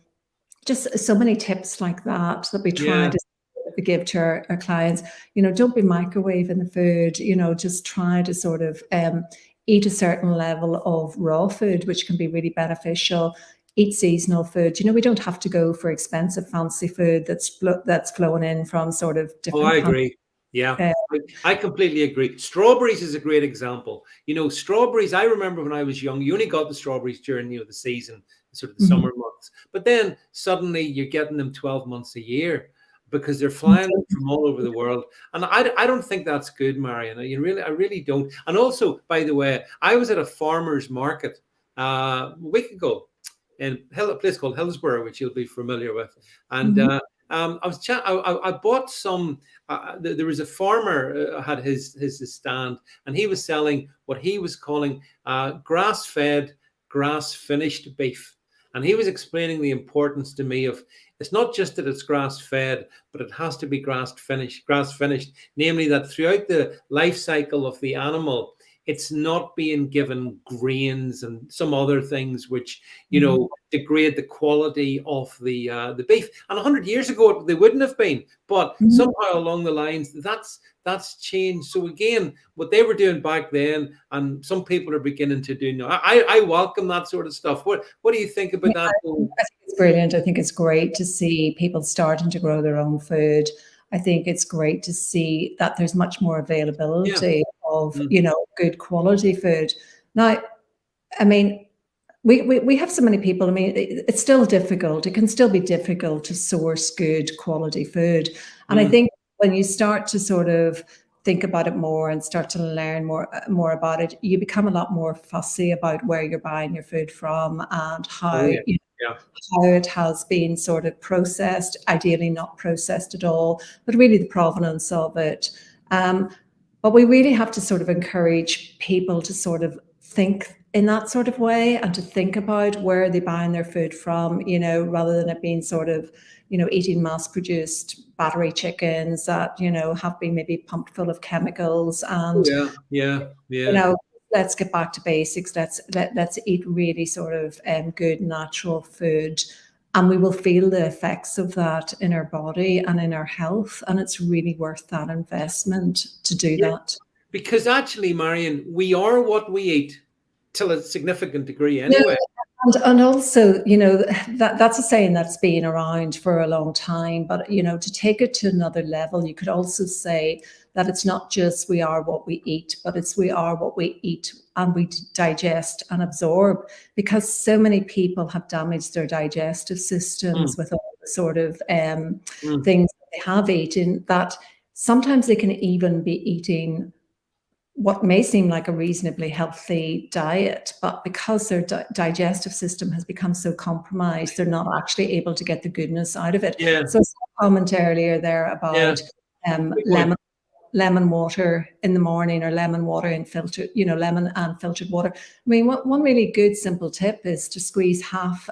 Just so many tips like that we try to give to our clients. You know, don't be microwaving the food, you know, just try to sort of eat a certain level of raw food, which can be really beneficial. Eat seasonal food. You know, we don't have to go for expensive, fancy food that's flowing in from sort of different. Oh, I agree. Yeah, I completely agree. Strawberries is a great example. You know, strawberries, I remember when I was young, you only got the strawberries during, you know, the season, sort of the summer months. But then suddenly you're getting them 12 months a year because they're flying from all over the world. And I don't think that's good, Marion. I really don't. And also, by the way, I was at a farmer's market a week ago in a place called Hillsborough, which you'll be familiar with. And I bought some. There was a farmer had his stand, and he was selling what he was calling grass-fed, grass-finished beef. And he was explaining the importance to me of it's not just that it's grass-fed, but it has to be grass-finished, namely that throughout the life cycle of the animal, it's not being given grains and some other things which, you know, degrade the quality of the beef. And 100 years ago, they wouldn't have been. But somehow along the lines, that's changed. So again, what they were doing back then, and some people are beginning to do now. I welcome that sort of stuff. What do you think about that? I think it's brilliant. I think it's great to see people starting to grow their own food. I think it's great to see that there's much more availability of, you know, good quality food. Now, I mean, we have so many people. I mean, it's still difficult. It can still be difficult to source good quality food. And I think when you start to sort of think about it more and start to learn more about it, you become a lot more fussy about where you're buying your food from and how, how it has been sort of processed, ideally not processed at all, but really the provenance of it. But we really have to sort of encourage people to sort of think in that sort of way and to think about where they're buying their food from, you know, rather than it being sort of, you know, eating mass-produced battery chickens that, you know, have been maybe pumped full of chemicals. And you know, let's get back to basics. Let's eat really sort of good natural food, and we will feel the effects of that in our body and in our health. And it's really worth that investment to do that. Because actually, Marion, we are what we eat to a significant degree anyway. And also, you know, that's a saying that's been around for a long time. But, you know, to take it to another level, you could also say that it's not just we are what we eat, but it's we are what we eat and we digest and absorb, because so many people have damaged their digestive systems with all the sort of things that they have eaten, that sometimes they can even be eating what may seem like a reasonably healthy diet, but because their digestive system has become so compromised, they're not actually able to get the goodness out of it. So I saw a comment earlier there about lemon water in the morning, or lemon water in filtered, you know, lemon and filtered water. I mean, one really good simple tip is to squeeze half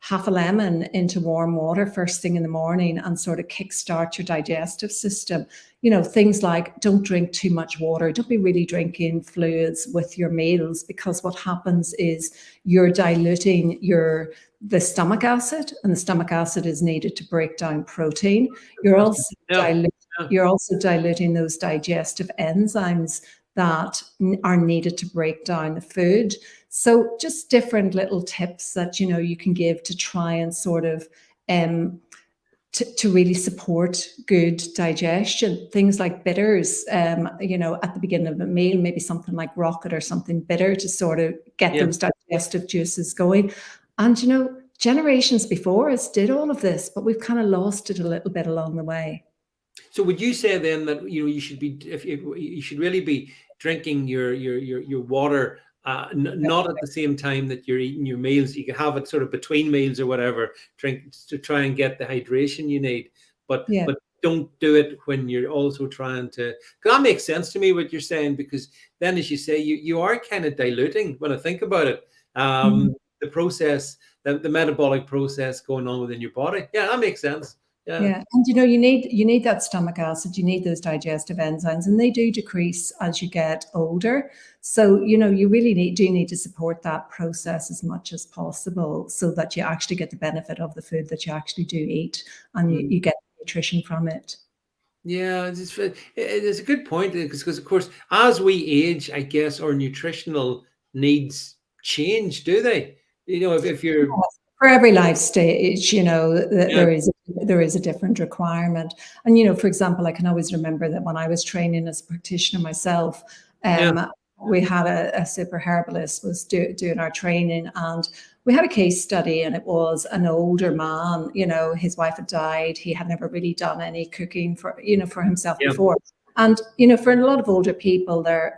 half a lemon into warm water first thing in the morning and sort of kickstart your digestive system. Things like don't drink too much water. Don't be really drinking fluids with your meals, because what happens is you're diluting the stomach acid, and the stomach acid is needed to break down protein. You're also diluting those digestive enzymes that are needed to break down the food. So just different little tips that, you can give to try and sort of to really support good digestion. Things like bitters, at the beginning of a meal, maybe something like rocket or something bitter to sort of get those digestive juices going. And, generations before us did all of this, but we've kind of lost it a little bit along the way. So would you say then that you should be, you should really be drinking your water not at the same time that you're eating your meals? You can have it sort of between meals or whatever, drink to try and get the hydration you need, but don't do it when you're also trying to. Because that makes sense to me what you're saying, because then, as you say, you are kind of diluting, when I think about it, the process, the metabolic process going on within your body. Yeah, that makes sense. Yeah. And you need that stomach acid, you need those digestive enzymes, and they do decrease as you get older. So, you really need to support that process as much as possible so that you actually get the benefit of the food that you actually do eat, and you get nutrition from it. Yeah, it's a good point, because of course, as we age, I guess our nutritional needs change, do they? If you're for every life stage, there is a different requirement. And, for example, I can always remember that when I was training as a practitioner myself, we had a super herbalist was doing our training, and we had a case study, and it was an older man. His wife had died. He had never really done any cooking for himself before. And, for a lot of older people, they're,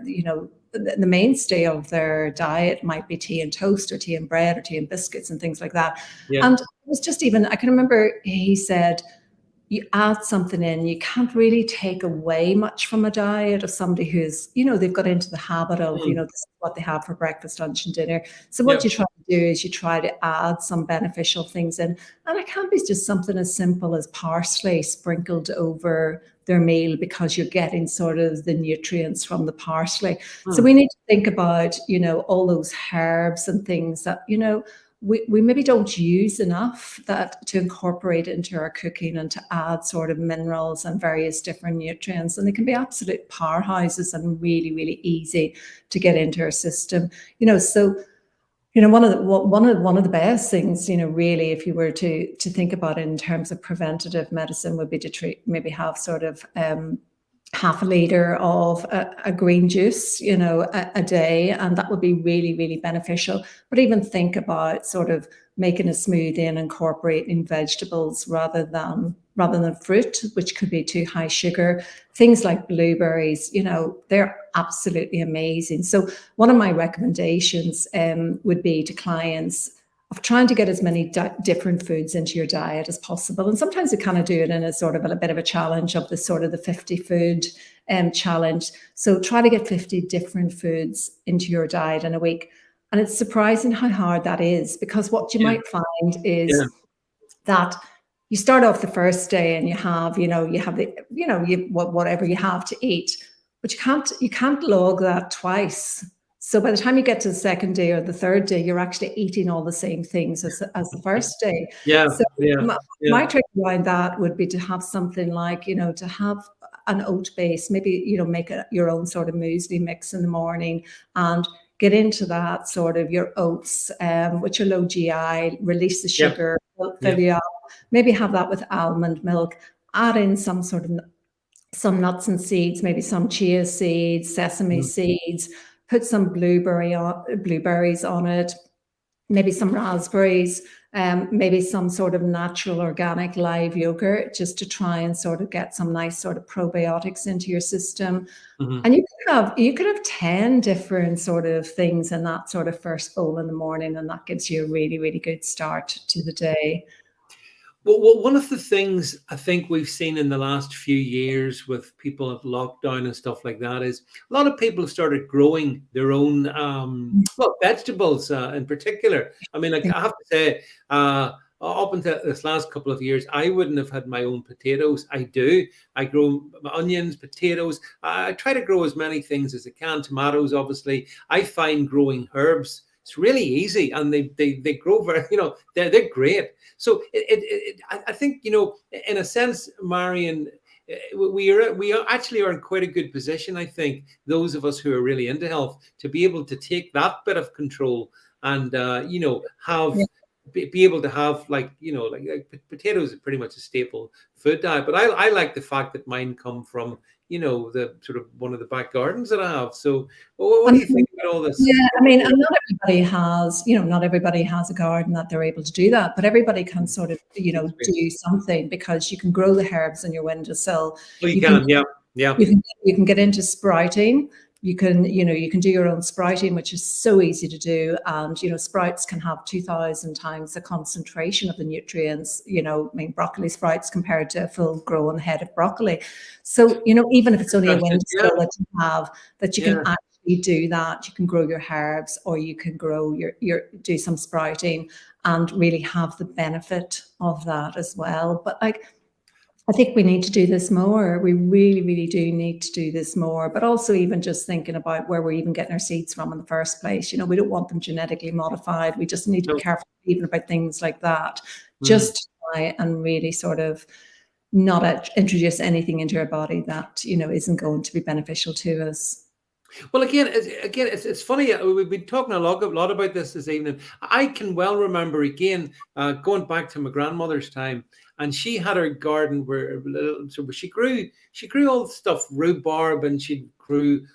the mainstay of their diet might be tea and toast, or tea and bread, or tea and biscuits, and things like that. And it was just I can remember he said, you add something in, you can't really take away much from a diet of somebody who's, they've got into the habit of, this is what they have for breakfast, lunch, and dinner. So what you try to do is you try to add some beneficial things in. And it can be just something as simple as parsley sprinkled over their meal, because you're getting sort of the nutrients from the parsley. So we need to think about, all those herbs and things that, we maybe don't use enough that to incorporate into our cooking, and to add sort of minerals and various different nutrients. And they can be absolute powerhouses and really, really easy to get into our system. So, one of the best things, really, if you were to think about it in terms of preventative medicine, would be to maybe have sort of half a liter of a green juice, a day, and that would be really, really beneficial. But even think about sort of making a smoothie and incorporating vegetables rather than fruit, which could be too high sugar. Things like blueberries, they're absolutely amazing. So one of my recommendations would be to clients of trying to get as many different foods into your diet as possible. And sometimes we kind of do it in a sort of a bit of a challenge of the 50 food challenge. So try to get 50 different foods into your diet in a week. And it's surprising how hard that is, because what you might find is that you start off the first day and you have whatever you have to eat, but you can't log that twice. So by the time you get to the second day or the third day, you're actually eating all the same things as the first day. My trick around that would be to have something like, to have an oat base, maybe, make your own sort of muesli mix in the morning, and get into that sort of your oats, which are low GI, release the sugar, fill you up. Maybe have that with almond milk, add in some some nuts and seeds, maybe some chia seeds, sesame seeds, put some blueberries on it, maybe some raspberries, maybe some sort of natural organic live yogurt, just to try and sort of get some nice sort of probiotics into your system. And you could have 10 different sort of things in that sort of first bowl in the morning, and that gives you a really, really good start to the day. Well, one of the things I think we've seen in the last few years with people at lockdown and stuff like that is a lot of people have started growing their own, well, vegetables in particular. I mean, like I have to say, up until this last couple of years, I wouldn't have had my own potatoes. I do. I grow onions, potatoes. I try to grow as many things as I can. Tomatoes, obviously. I find growing herbs, it's really easy, and they grow very, they're great. So I think, in a sense, Marion, we actually are in quite a good position. I think those of us who are really into health to be able to take that bit of control and have. Yeah. Be able to have like potatoes are pretty much a staple food diet, but I like the fact that mine come from the sort of one of the back gardens that I have. So what do you think about all this? Yeah, I mean, and not everybody has a garden that they're able to do that, but everybody can sort of do something, because you can grow the herbs in your windowsill. Well, you can. You can get into sprouting. You can do your own sprouting, which is so easy to do. And, sprouts can have 2,000 times the concentration of the nutrients, I mean, broccoli sprouts compared to a full grown head of broccoli. So, even if it's only a windowsill that you have, that you can actually do that. You can grow your herbs, or you can grow do some sprouting and really have the benefit of that as well. But I think we need to do this more. We really, really do need to do this more. But also even just thinking about where we're even getting our seeds from in the first place. We don't want them genetically modified. We just need to be careful even about things like that. Just try and really sort of not introduce anything into our body that, isn't going to be beneficial to us. Well, again, it's funny. We've been talking a lot about this evening. I can well remember, again, going back to my grandmother's time, and she had her garden where she grew all the stuff, rhubarb, and she grew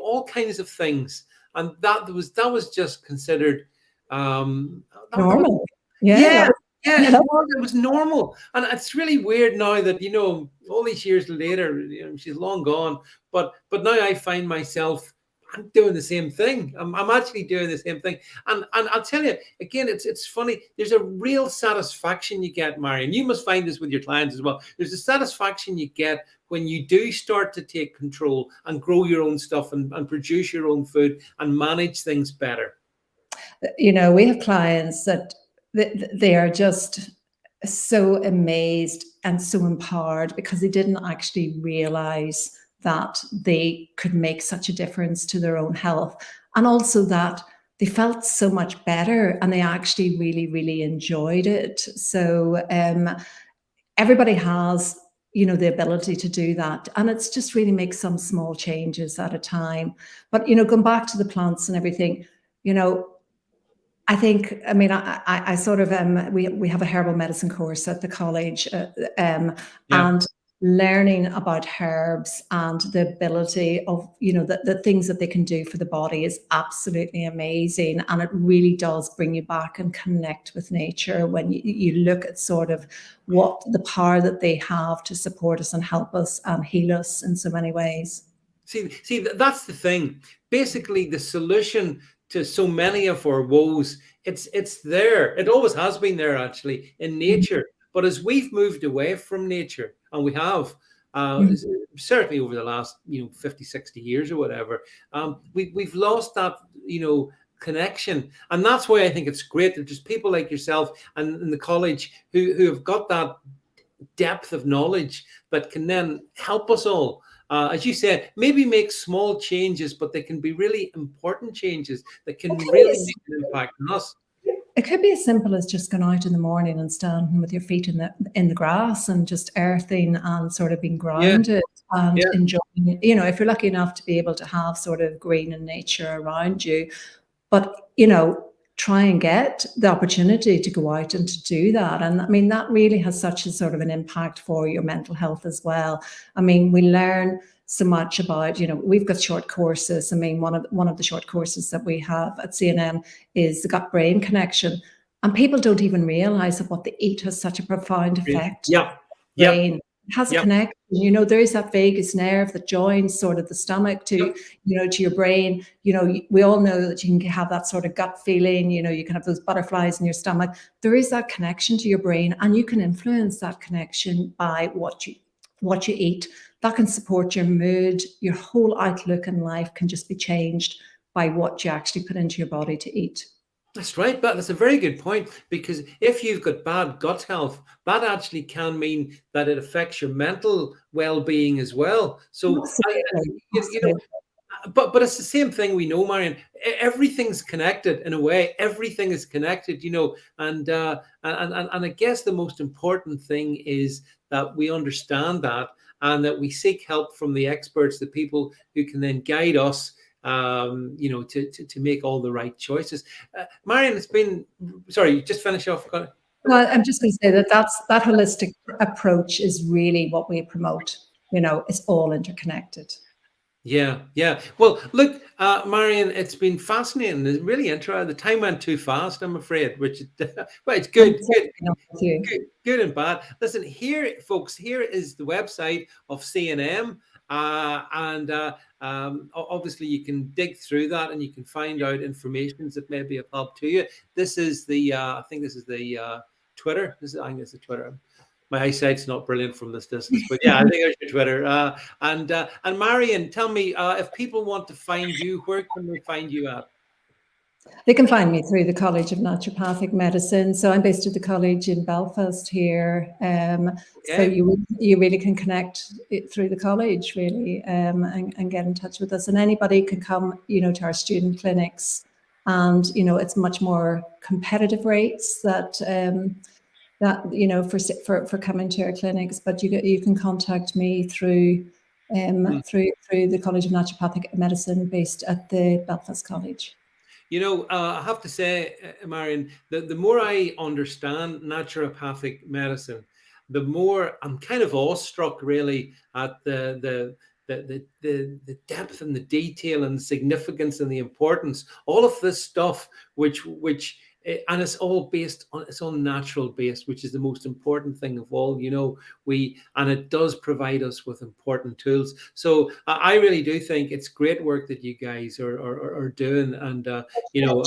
all kinds of things, and that was just considered normal. Yeah. It was normal. And it's really weird now that, all these years later, she's long gone. But now I find myself, I'm doing the same thing. I'm actually doing the same thing. And I'll tell you, again, it's funny. There's a real satisfaction you get, Marion. You must find this with your clients as well. There's a satisfaction you get when you do start to take control and grow your own stuff and produce your own food and manage things better. We have clients that they are just so amazed and so empowered, because they didn't actually realize that they could make such a difference to their own health, and also that they felt so much better and they actually really, really enjoyed it. So everybody has, the ability to do that, and it's just really make some small changes at a time. But, going back to the plants and everything, I think, I sort of, we have a herbal medicine course at the college, and learning about herbs and the ability of, the things that they can do for the body is absolutely amazing. And it really does bring you back and connect with nature when you look at sort of what the power that they have to support us and help us and heal us in so many ways. See, that's the thing. Basically, the solution to so many of our woes, it's there. It always has been there, actually, in nature. But as we've moved away from nature, and we have, certainly over the last 50, 60 years or whatever, we've lost that connection. And that's why I think it's great that there's people like yourself and in the college who have got that depth of knowledge that can then help us all. As you said, maybe make small changes, but they can be really important changes that can really make an impact on us. It could be as simple as just going out in the morning and standing with your feet in the grass and just earthing and sort of being grounded and enjoying. If you're lucky enough to be able to have sort of green and nature around you, but try and get the opportunity to go out and to do that. And I mean, that really has such a sort of an impact for your mental health as well. I mean, we learn so much about, we've got short courses. I mean, one of the short courses that we have at CNM is the gut-brain connection. And people don't even realize that what they eat has such a profound effect. Yeah. Brain. It has a Yep. connection. You know, there is that vagus nerve that joins sort of the stomach to, Yep. you know, to your brain. You know, we all know that you can have that sort of gut feeling, you know, you can have those butterflies in your stomach. There is that connection to your brain, and you can influence that connection by what you eat. That can support your mood. Your whole outlook in life can just be changed by what you actually put into your body to eat. That's right, but that's a very good point, because if you've got bad gut health, that actually can mean that it affects your mental well-being as well. So, Absolutely. you know, but it's the same thing, we know, Marion. Everything's connected in a way. Everything is connected, you know, and I guess the most important thing is that we understand that, and that we seek help from the experts, the people who can then guide us, you know, to make all the right choices. Marion, it's been, sorry, just finish off. Well, I'm just going to say that that holistic approach is really what we promote. You know, it's all interconnected. Yeah, yeah. Well, look, Marion, it's been fascinating. It's really interesting. The time went too fast, I'm afraid, which, well, it's good, good and bad. Listen, here, folks, here is the website of C&M. And obviously you can dig through that and you can find out information that may be of help to you. This is the, I think this is the Twitter. I think it's the Twitter. My eyesight's not brilliant from this distance, but yeah, I think there's your Twitter. And Marion, tell me, if people want to find you, where can they find you at? They can find me through the College of Naturopathic Medicine. So I'm based at the college in Belfast here. So you really can connect through the college, really, and get in touch with us. And anybody can come, you know, to our student clinics. And, you know, it's much more competitive rates that you know, for coming to our clinics. But you can contact me through through the College of Naturopathic Medicine based at the Belfast College. You know, I have to say, Marion, the more I understand naturopathic medicine, the more I'm kind of awestruck, really, at the depth and the detail and significance and the importance, all of this stuff, which and it's all based on, it's all natural based, which is the most important thing of all, you know. And it does provide us with important tools. So I really do think it's great work that you guys are doing. And you know,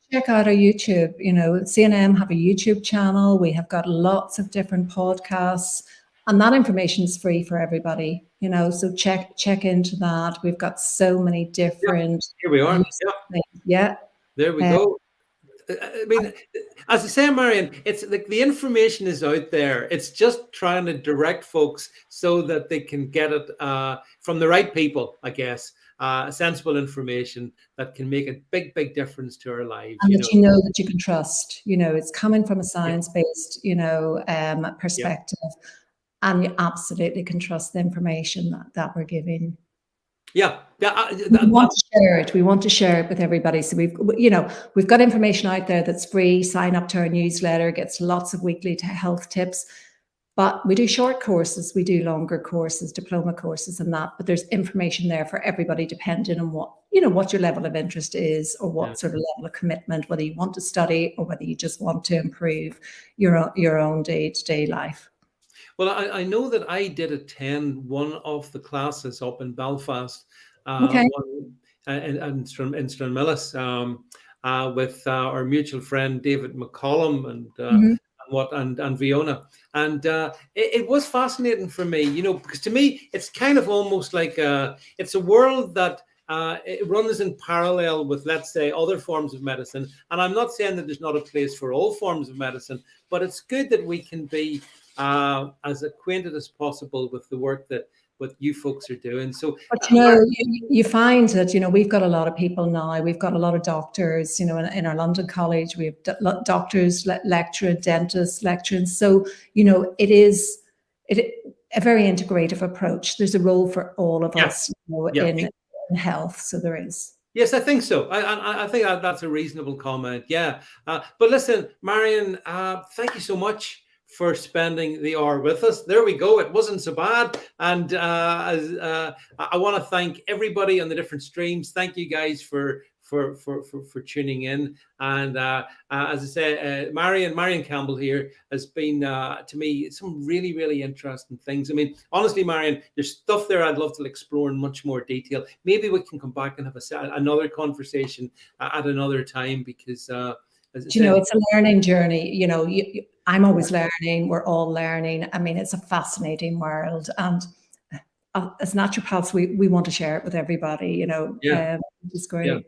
check out our YouTube. You know, C&M have a YouTube channel. We have got lots of different podcasts, and that information is free for everybody. You know, so check into that. We've got so many different. Here we are. Yeah. There we go. I mean, as I say, Marion, it's like the information is out there. It's just trying to direct folks so that they can get it from the right people, I guess. Sensible information that can make a big difference to our lives. And you know that you can trust. You know, it's coming from a science-based, you know, perspective, and you absolutely can trust the information that we're giving. Yeah, we want to share it. We want to share it with everybody. So we've got information out there that's free. Sign up to our newsletter, gets lots of weekly health tips. But we do short courses, we do longer courses, diploma courses, and that. But there's information there for everybody, depending on what your level of interest is, or what sort of level of commitment, whether you want to study or whether you just want to improve your own day-to-day life. Well, I know that I did attend one of the classes up in Belfast, in Stranmillis, with our mutual friend David McCollum and Fiona, and it was fascinating for me, you know, because to me it's kind of almost like it's a world that it runs in parallel with, let's say, other forms of medicine. And I'm not saying that there's not a place for all forms of medicine, but it's good that we can be as acquainted as possible with the work that what you folks are doing. So, but you know, you find that, you know, we've got a lot of people now. We've got a lot of doctors, you know, in our London college. We have doctors, lecturers, dentists, lecturers. So, you know, it is a very integrative approach. There's a role for all of us, you know, in health. So there is. Yes, I think so. I think that's a reasonable comment. Yeah. But listen, Marion, thank you so much for spending the hour with us. There we go. It wasn't so bad. And I want to thank everybody on the different streams. Thank you guys for for tuning in. And as I say, Marion Campbell here has been to me some really interesting things. I mean, honestly, Marion, there's stuff there I'd love to explore in much more detail. Maybe we can come back and have another conversation at another time, because you know, it's a learning journey. You know, I'm always learning. We're all learning. I mean, it's a fascinating world, and as naturopaths, we want to share it with everybody. You know, which is great. Yeah.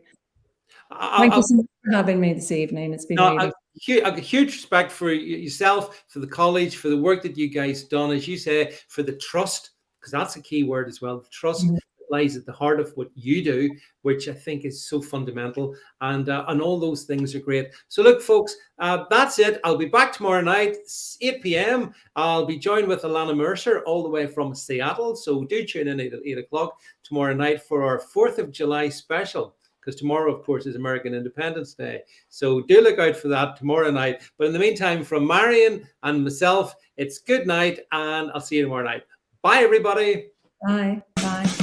Thank you so much for having me this evening. It's been really. I've got huge respect for yourself, for the college, for the work that you guys done, as you say, for the trust, because that's a key word as well. The trust lies at the heart of what you do, which I think is so fundamental, and all those things are great. So look, folks, that's it. I'll be back tomorrow night, 8 p.m. I'll be joined with Alana Mercer all the way from Seattle. So do tune in at 8 o'clock tomorrow night for our 4th of July special, because tomorrow, of course, is American Independence Day. So do look out for that tomorrow night. But in the meantime, from Marion and myself, it's good night, and I'll see you tomorrow night. Bye, everybody. Bye. Bye.